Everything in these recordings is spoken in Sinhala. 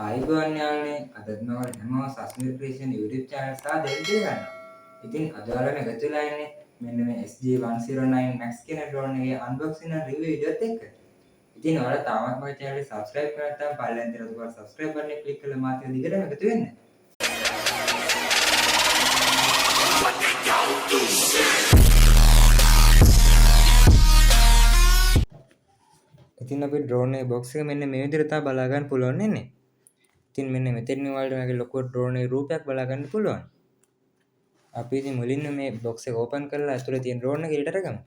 ආයිබෝන් යාළුවනේ අදත් මම හැමෝම සස්මිර් ක්‍රියේෂන් YouTube channel සහ දෙවියන් ගන්නවා. ඉතින් අද ඔයාලම එකතු වෙලා ඉන්නේ මෙන්න මේ SG109 Max කියන drone එකේ unboxing and review වීඩියෝත් එක්ක. ඉතින් ඔයාලා තාමත් මගේ channel එක subscribe කරලා නැත්නම් පල්ලෙන් තියෙන උඩ subscribe button එක click කරලා මාත් එක්ක දිගටම එකතු වෙන්න. ඉතින් අපි drone එකේ box එක මෙන්න මේ විදිහට තමයි බලා ගන්න පුළුවන් වෙන්නේ. ඉතින් මෙන්න මෙතන ඔයාලට මගේ ලොකු drone එකේ රූපයක් බලා ගන්න පුළුවන්. අපි ඉතින් මුලින්ම මේ box එක open කරලා ඇතුලේ තියෙන drone එක එළියට අරගමු.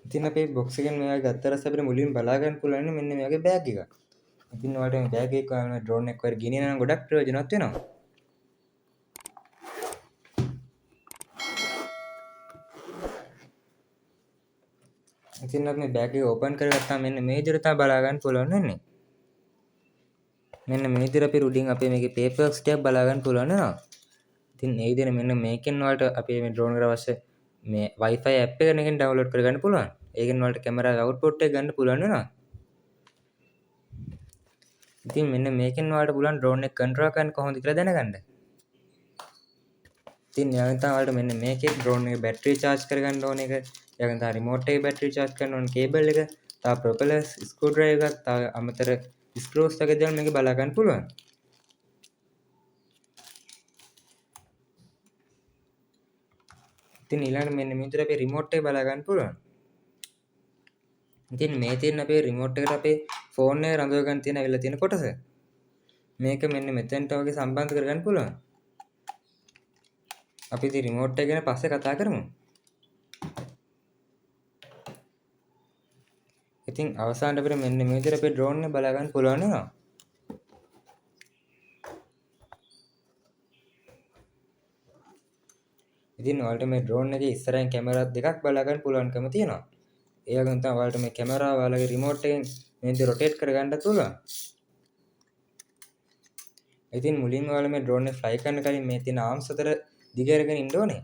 ඉතින් අපේ box එකෙන් මේවා ගත්තට අපිට මුලින්ම බලා ගන්න පුළුවන් මෙන්න මේ වගේ bag එකක්. ඉතින් ඔයාලට මේ bag එක ඔයාලා drone එක වර ගෙනියන නම් ගොඩක් ප්‍රයෝජනවත් වෙනවා. ඉතින් අපි මේ bag එක open කරගත්තාම මෙන්න මේ විදිහට තමයි බලා ගන්න පුළුවන් වෙන්නේ. මෙන්න මේ විදිහට අපි උඩින් අපේ මේකේ papers ටිකක් බලා ගන්න පුළුවන් වෙනවා. ඉතින් මේ විදිහට මෙන්න මේකෙන් ඔයාලට අපේ මේ drone එකට අවශ්‍ය මේ Wi-Fi app එක එකෙන් download කරගන්න පුළුවන්. ඒකෙන් ඔයාලට camera output එක ගන්න පුළුවන් වෙනවා. ඉතින් මෙන්න මේකෙන් ඔයාලට පුළුවන් drone එක control කරන්න කොහොමද කියලා දැනගන්න. ඉතින් ඊළඟට තමයි ඔයාලට මෙන්න මේකේ drone එකේ battery charge කරගන්න ඕන එක, ඊළඟට තමයි remote එකේ battery charge කරන්න ඕන cable එක, තව propeller screwdriver එකක්, තව අමතර screws වගේ දේවල් මේකේ බලා ගන්න පුළුවන්. ඉතින් ඊළඟට මෙන්න මේ විදිහට අපේ remote එක බලා ගන්න පුළුවන්. ඉතින් මේ තියෙන අපේ remote එකට අපේ phone එක රඳව ගන්න තියෙන අවිල්ල තියෙන කොටස. මේක මෙන්න මෙතෙන්ට වගේ සම්බන්ධ කරගන්න පුළුවන්. අපි ඉතින් remote එක ගැන පස්සේ කතා කරමු. ඉතින් අවසානට අපිට මෙන්න මේ විදිහට අපේ drone එක බලා ගන්න පුළුවන් වෙනවා. ඉතින් ඔයාලට මේ drone එකේ ඉස්සරහින් කැමරා දෙකක් බලා ගන්න පුළුවන්කම තියෙනවා. ඒ වගේම තමයි ඔයාලට මේ කැමරාව ඔයාලගේ remote එකෙන් මේ විදිහට rotate කරගන්නත් පුළුවන්. ඉතින් මුලින්ම ඔයාලා මේ drone එක fly කරන්න කලින් මේ තියෙන arms අතර දිග අරගෙන ඉන්න ඕනේ.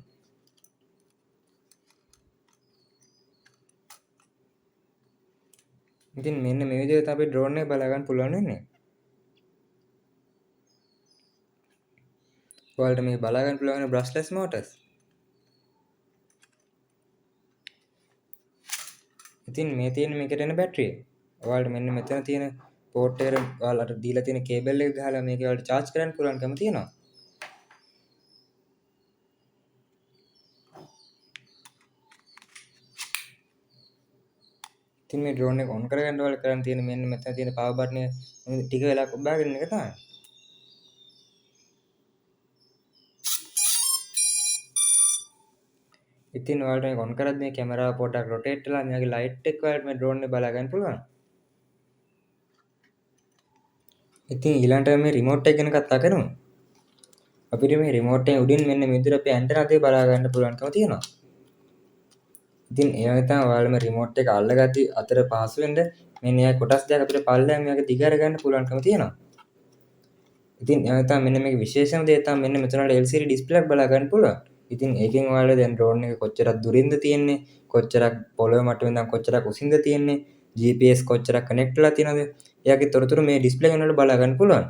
ඉතින් මෙන්න මේ විදිහට අපි drone එක බලා ගන්න පුළුවන් වෙන්නේ. ඔයාලට මේක බලා ගන්න පුළුවන් වෙන brushless motors. ඉතින් මේ තියෙන මේකට එන බැටරිය. ඔයාලට මෙන්න මෙතන තියෙන port එකට ඔයාලට දීලා තියෙන cable එක ගහලා මේක ඔයාලට charge කරන්න පුළුවන්කම තියෙනවා. ඉතින් මේ drone එක on කරගන්න ඔයාලට කරන්න තියෙන මෙන්න මෙතන තියෙන power button එක ටික වෙලාවක් ඔබාගෙන ඉන්න එක තමයි. ඉතින් ඔයාලට මේක on කරද්දී මේ කැමරාව පොඩ්ඩක් rotate වෙලා මෙයාගේ light එක ඔයාලට මේ drone එක බලා ගන්න පුළුවන්. ඉතින් ඊළඟට මේ remote එක ගැන කතා කරමු. අපිට මේ remote එකෙන් උඩින් මෙන්න මේ විදිහට අපේ antenna දෙක බලා ගන්න පුළුවන්කම තියෙනවා. ඉතින් ඒ වගේ තමයි ඔයාලා මේ remote එක අල්ලගද්දි අතර පහසු වෙන්න මෙන්න මේ කොටස් දෙක අපිට පල්ලෙහාම මේක දිග අරගන්න පුළුවන්කම තියෙනවා. ඉතින් ඒ වගේ තමයි මෙන්න මේකේ විශේෂම දේ තමයි මෙන්න මෙතන LCD display එකක් බලා ගන්න පුළුවන්. ඉතින් ඒකෙන් ඔයාලා දැන් drone එක කොච්චරක් දුරින්ද තියෙන්නේ, කොච්චරක් පොළොවේ මට්ටමේ ඉඳන් කොච්චරක් උසින්ද තියෙන්නේ, GPS කොච්චරක් connect වෙලා තියෙනවද, එයාගේ තොරතුරු මේ display එක වල බලා ගන්න පුළුවන්.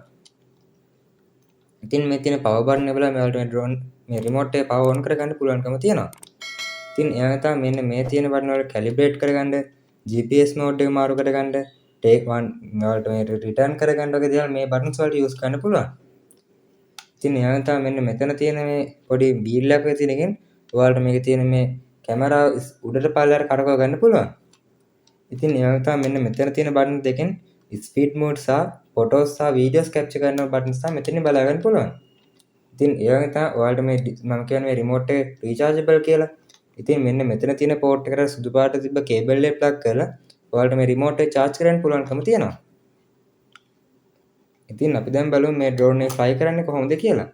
ඉතින් මේ තියෙන power button එක බලලා මේ ඔයාලට මේ drone මේ remote එක power on කරගන්න පුළුවන්කම තියෙනවා. ඉතින් ඒ වගේ තමයි මෙන්න මේ තියෙන button වල calibrate කරගන්න, GPS mode එක මාරු කරගන්න, take one ඔයාලට මේ return කරගන්න වගේ දේවල් මේ buttons වලට use කරන්න පුළුවන්. ඉතින් ඒ වගේ තමයි මෙන්න මෙතන තියෙන මේ පොඩි wheel එකක් තියෙන එකෙන් ඔයාලට මේකේ තියෙන මේ කැමරාව උඩට පල්ලෙහාට කරකව ගන්න පුළුවන්. ඉතින් ඒ වගේ තමයි මෙන්න මෙතන තියෙන button දෙකෙන් speed mode සහ photos සහ videos capture කරන buttons තමයි මෙතනින් බලා ගන්න පුළුවන්. ඉතින් ඒ වගේ තමයි ඔයාලට මේ මම කියන්නේ මේ remote එක rechargeable කියලා. ඉතින් මෙන්න මෙතන තියෙන port එකට සුදු පාට තිබ්බ cable එක plug කරලා ඔයාලට මේ remote එක charge කරන්න පුළුවන්කම තියෙනවා. ඉතින් අපි දැන් බලමු මේ drone එක fly කරන්නේ කොහොමද කියලා.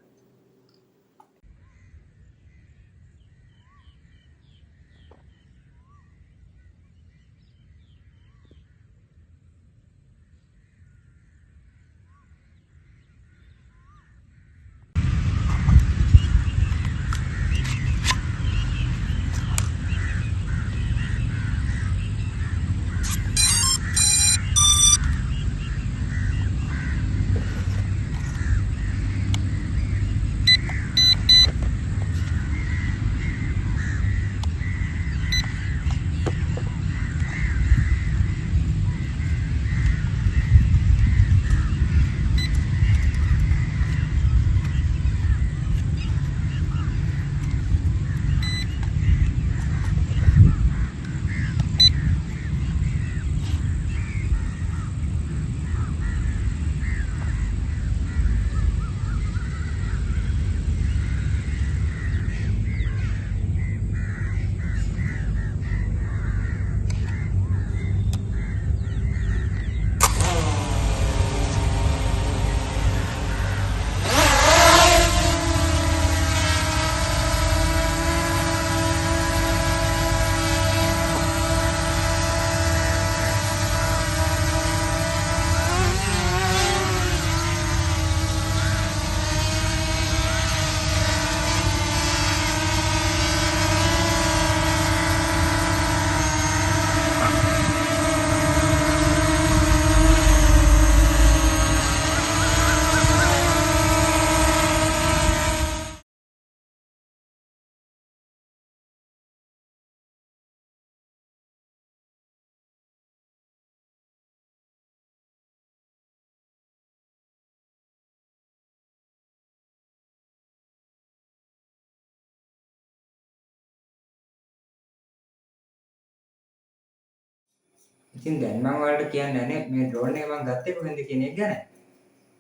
ඉතින් දැන් මම ඔයාලට කියන්නේ නැහැ මේ ඩ්‍රෝන් එක මම ගත්තේ කොහෙන්ද කියන එක ගැන.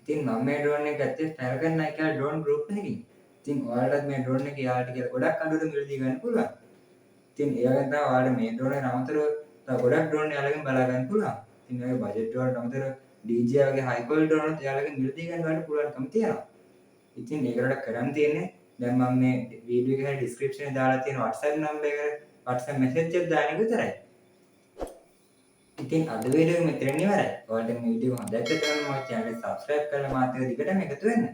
ඉතින් මම මේ ඩ්‍රෝන් එක ගත්තේ Falcon 9 කියලා ඩ්‍රෝන් ගෲප් එකකින්. ඉතින් ඔයාලටත් මේ ඩ්‍රෝන් එක යාළුවට කියලා ගොඩක් අඩුවට මිලදී ගන්න පුළුවන්. ඉතින් ඒ වගේම තමයි ඔයාලට මේ ඩ්‍රෝන් එකට අමතරව තව ගොඩක් ඩ්‍රෝන් යාළුවගෙන් බලා ගන්න පුළුවන්. ඉතින් ඔය බජට් වලට අමතරව DJI වගේ high quality ඩ්‍රෝන් උත් යාළුවගෙන් මිලදී ගන්න ඔයාලට පුළුවන්කම තියෙනවා. ඉතින් ඒකට කරන්න තියෙන්නේ දැන් මම මේ වීඩියෝ එකේ ඩිස්ක්‍රිප්ෂන් එකේ දාලා තියෙන WhatsApp නම්බර් එකට WhatsApp message එකක් දාන එක විතරයි. ඉතින් අද වීඩියෝ එක මෙතනින් ඉවරයි. ඔයාලට මේ වීඩියෝ හොඳයි කියලා මගේ channel එක subscribe කරලා මාත් එක්ක දිගටම එකතු වෙන්න.